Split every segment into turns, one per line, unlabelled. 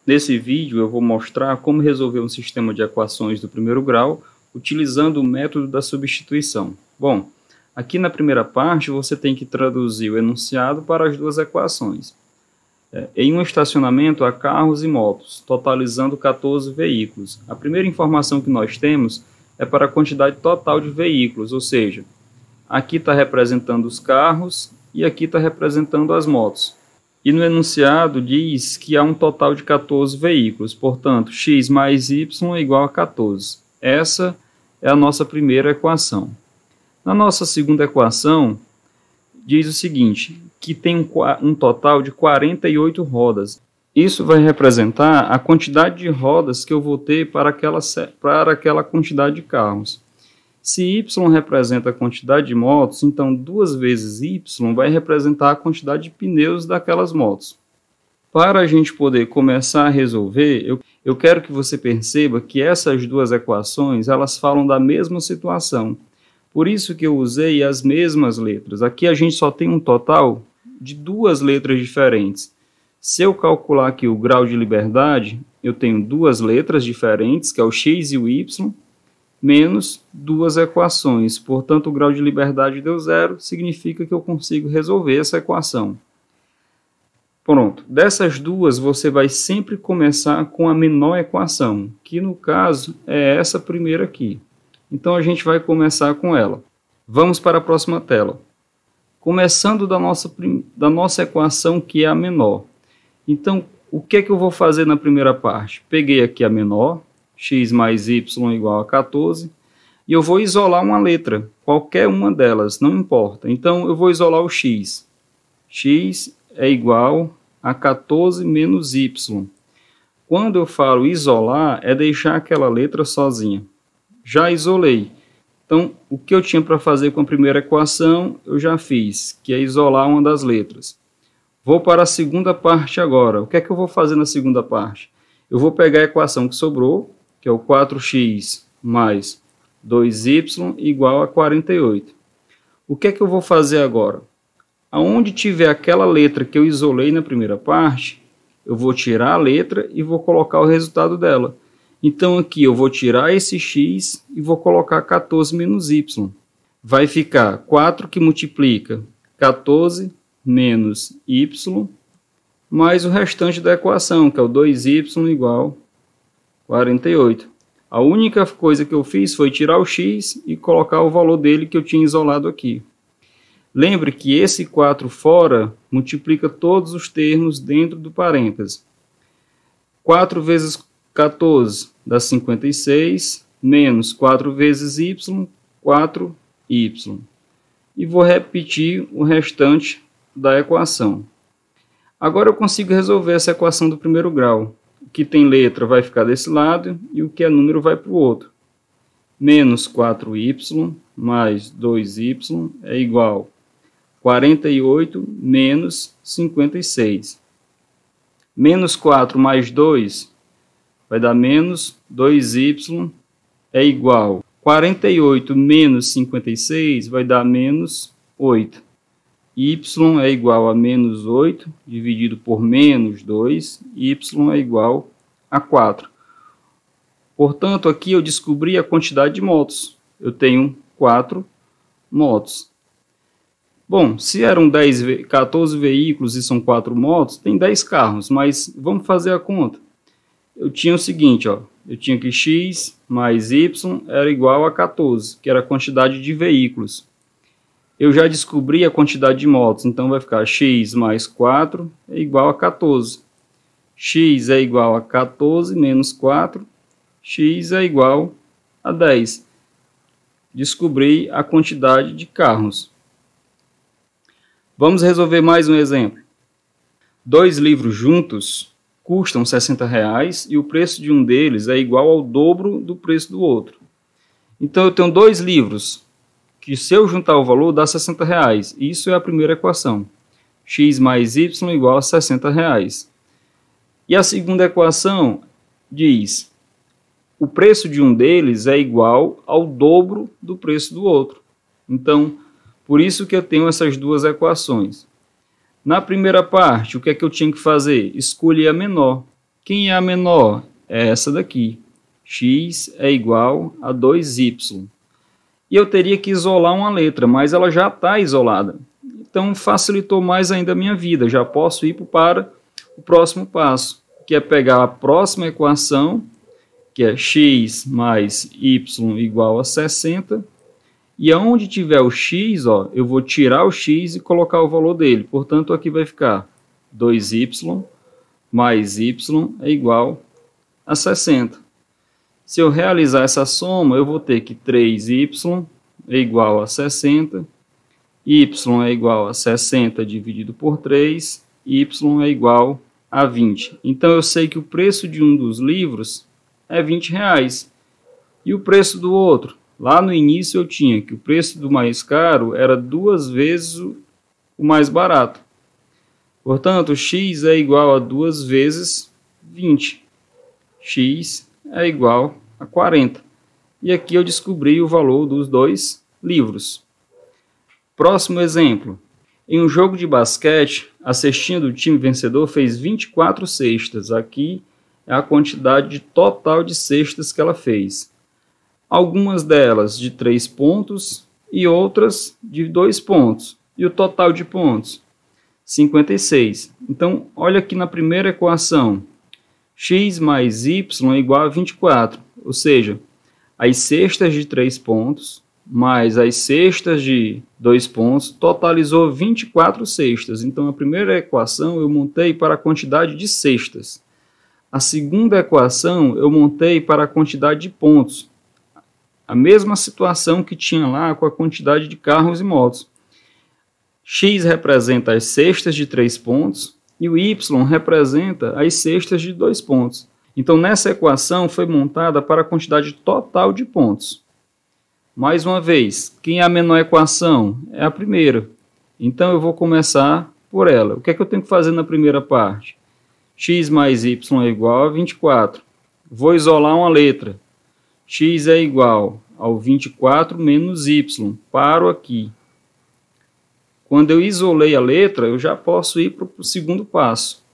Nesse vídeo eu vou mostrar como resolver um sistema de equações do primeiro grau utilizando o método da substituição. Bom, aqui na primeira parte você tem que traduzir o enunciado para as duas equações. Em um estacionamento há carros e motos, totalizando 14 veículos. A primeira informação que nós temos é para a quantidade total de veículos, ou seja, aqui está representando os carros e aqui está representando as motos. E no enunciado diz que há um total de 14 veículos, portanto, x mais y é igual a 14. Essa é a nossa primeira equação. Na nossa segunda equação, diz o seguinte, que tem um total de 48 rodas. Isso vai representar a quantidade de rodas que eu vou ter para aquela quantidade de carros. Se y representa a quantidade de motos, então 2 vezes y vai representar a quantidade de pneus daquelas motos. Para a gente poder começar a resolver, eu quero que você perceba que essas duas equações elas falam da mesma situação. Por isso que eu usei as mesmas letras. Aqui a gente só tem um total de 2 letras diferentes. Se eu calcular aqui o grau de liberdade, eu tenho 2 letras diferentes, que é o x e o y, menos 2 equações. Portanto, o grau de liberdade deu 0, significa que eu consigo resolver essa equação. Pronto. Dessas duas, você vai sempre começar com a menor equação, que no caso é essa primeira aqui. Então, a gente vai começar com ela. Vamos para a próxima tela. Começando da nossa equação, que é a menor. Então, o que é que eu vou fazer na primeira parte? Peguei aqui a menor, x mais y igual a 14, e eu vou isolar uma letra, qualquer uma delas, não importa. Então, eu vou isolar o x. X é igual a 14 menos y. Quando eu falo isolar, é deixar aquela letra sozinha. Já isolei. Então, o que eu tinha para fazer com a primeira equação, eu já fiz, que é isolar uma das letras. Vou para a segunda parte agora. O que é que eu vou fazer na segunda parte? Eu vou pegar a equação que sobrou, que é o 4x mais 2y igual a 48. O que é que eu vou fazer agora? Aonde tiver aquela letra que eu isolei na primeira parte, eu vou tirar a letra e vou colocar o resultado dela. Então aqui eu vou tirar esse x e vou colocar 14 menos y. Vai ficar 4 que multiplica 14 menos y, mais o restante da equação, que é o 2y igual a 48. A única coisa que eu fiz foi tirar o x e colocar o valor dele que eu tinha isolado aqui. Lembre que esse 4 fora multiplica todos os termos dentro do parênteses. 4 vezes 14 dá 56, menos 4 vezes y, 4y. E vou repetir o restante da equação. Agora eu consigo resolver essa equação do primeiro grau. O que tem letra vai ficar desse lado e o que é número vai para o outro. Menos 4y mais 2y é igual a 48 menos 56. Menos 4 mais 2 vai dar menos 2y é igual a 48 menos 56 vai dar menos 8. Y é igual a menos 8 dividido por menos 2, y é igual a 4. Portanto, aqui eu descobri a quantidade de motos. Eu tenho 4 motos. Bom, se eram 14 veículos e são 4 motos, tem 10 carros, mas vamos fazer a conta. Eu tinha o seguinte, ó, eu tinha que x mais y era igual a 14, que era a quantidade de veículos. Eu já descobri a quantidade de motos, então vai ficar x mais 4 é igual a 14. X é igual a 14 menos 4, x é igual a 10. Descobri a quantidade de carros. Vamos resolver mais um exemplo. 2 livros juntos custam R$60 e o preço de um deles é igual ao dobro do preço do outro. Então eu tenho 2 livros que se eu juntar o valor dá R$60. Isso é a primeira equação. X mais y igual a R$60. E a segunda equação diz o preço de um deles é igual ao dobro do preço do outro. Então, por isso que eu tenho essas duas equações. Na primeira parte, o que é que eu tinha que fazer? Escolher a menor. Quem é a menor? É essa daqui. X é igual a 2y. E eu teria que isolar uma letra, mas ela já está isolada. Então facilitou mais ainda a minha vida. Já posso ir para o próximo passo, que é pegar a próxima equação, que é x mais y igual a 60. E aonde tiver o x, ó, eu vou tirar o x e colocar o valor dele. Portanto, aqui vai ficar 2y mais y é igual a 60. Se eu realizar essa soma, eu vou ter que 3y é igual a 60, y é igual a 60 dividido por 3, y é igual a 20. Então, eu sei que o preço de um dos livros é R$20. E o preço do outro? Lá no início eu tinha que o preço do mais caro era 2 vezes o mais barato. Portanto, x é igual a 2 vezes 20. X é igual a 40. E aqui eu descobri o valor dos dois livros. Próximo exemplo. Em um jogo de basquete, a cestinha do time vencedor fez 24 cestas. Aqui é a quantidade total de cestas que ela fez. Algumas delas de 3 pontos e outras de 2 pontos. E o total de pontos? 56. Então, olha aqui na primeira equação. X mais y é igual a 24. Ou seja, as cestas de 3 pontos mais as cestas de 2 pontos totalizou 24 cestas. Então, a primeira equação eu montei para a quantidade de cestas. A segunda equação eu montei para a quantidade de pontos. A mesma situação que tinha lá com a quantidade de carros e motos. X representa as cestas de 3 pontos e o Y representa as cestas de 2 pontos. Então, nessa equação foi montada para a quantidade total de pontos. Mais uma vez, quem é a menor equação? É a primeira. Então, eu vou começar por ela. O que é que eu tenho que fazer na primeira parte? X mais y é igual a 24. Vou isolar uma letra. X é igual ao 24 menos y. Paro aqui. Quando eu isolei a letra, eu já posso ir para o segundo passo.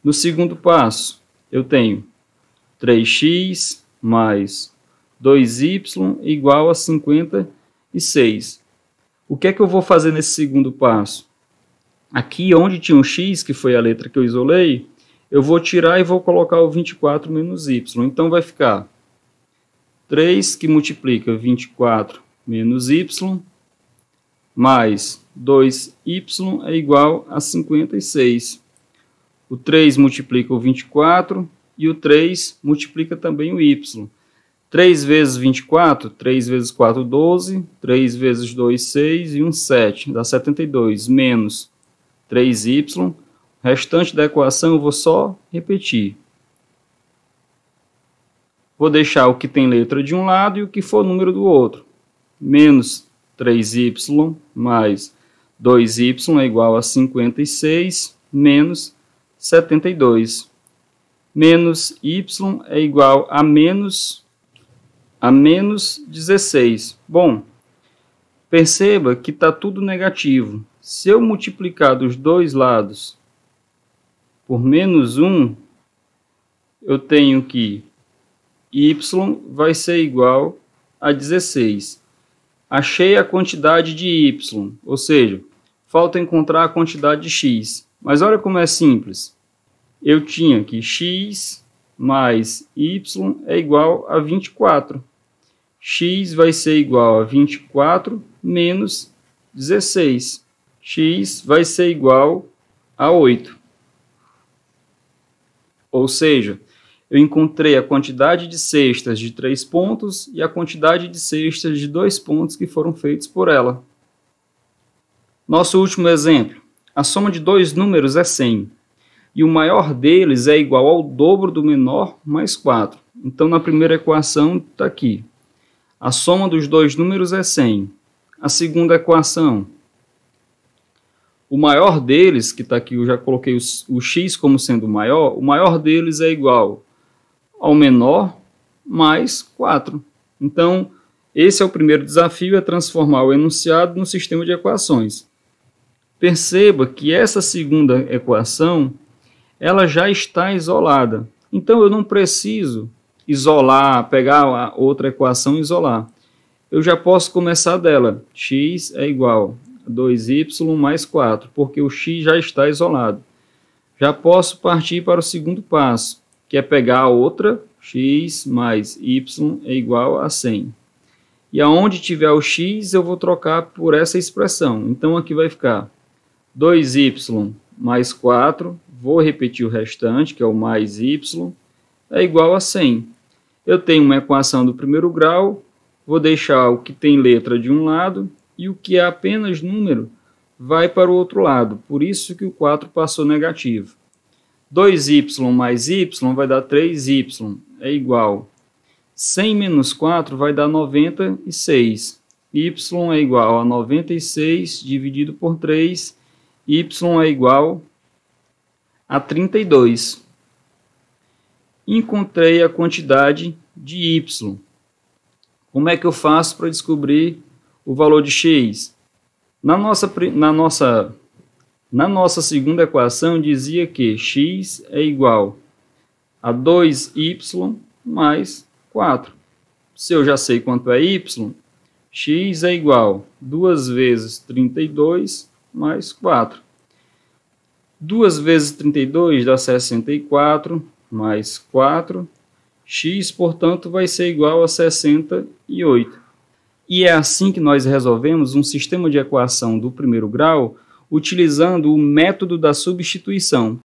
No segundo passo, eu tenho 3x mais 2y igual a 56. O que é que eu vou fazer nesse segundo passo? Aqui onde tinha um x, que foi a letra que eu isolei, eu vou tirar e vou colocar o 24 menos y. Então vai ficar 3 que multiplica 24 menos y, mais 2y é igual a 56. O 3 multiplica o 24 e o 3 multiplica também o y. 3 vezes 24, 3 vezes 4, 12, 3 vezes 2, 6 e 1, 7. Dá 72, menos 3y. O restante da equação eu vou só repetir. Vou deixar o que tem letra de um lado e o que for número do outro. Menos 3y mais 2y é igual a 56 menos 72. Menos y é igual a menos 16. Bom, perceba que está tudo negativo. Se eu multiplicar dos dois lados por menos 1, eu tenho que y vai ser igual a 16. Achei a quantidade de y, ou seja, falta encontrar a quantidade de x. Mas olha como é simples. Eu tinha que x mais y é igual a 24. X vai ser igual a 24 menos 16. X vai ser igual a 8. Ou seja, eu encontrei a quantidade de cestas de 3 pontos e a quantidade de cestas de 2 pontos que foram feitos por ela. Nosso último exemplo. A soma de dois números é 100. E o maior deles é igual ao dobro do menor mais 4. Então, na primeira equação está aqui. A soma dos dois números é 100. A segunda equação. O maior deles, que está aqui, eu já coloquei o x como sendo o maior deles é igual ao menor mais 4. Então, esse é o primeiro desafio, é transformar o enunciado no sistema de equações. Perceba que essa segunda equação, ela já está isolada. Então, eu não preciso isolar, pegar a outra equação e isolar. Eu já posso começar dela. X é igual a 2y mais 4, porque o x já está isolado. Já posso partir para o segundo passo, que é pegar a outra, x mais y é igual a 100. E aonde tiver o x, eu vou trocar por essa expressão. Então, aqui vai ficar 2y mais 4, vou repetir o restante, que é o mais y, é igual a 100. Eu tenho uma equação do primeiro grau, vou deixar o que tem letra de um lado e o que é apenas número vai para o outro lado. Por isso que o 4 passou negativo. 2y mais y vai dar 3y, é igual. 100 menos 4 vai dar 96. Y é igual a 96 dividido por 3. Y é igual a 32. Encontrei a quantidade de y. Como é que eu faço para descobrir o valor de x? Na nossa segunda equação dizia que x é igual a 2y mais 4. Se eu já sei quanto é y, x é igual a 2 vezes 32 mais 4. 2 vezes 32 dá 64, mais 4. X, portanto, vai ser igual a 68. E é assim que nós resolvemos um sistema de equação do primeiro grau utilizando o método da substituição.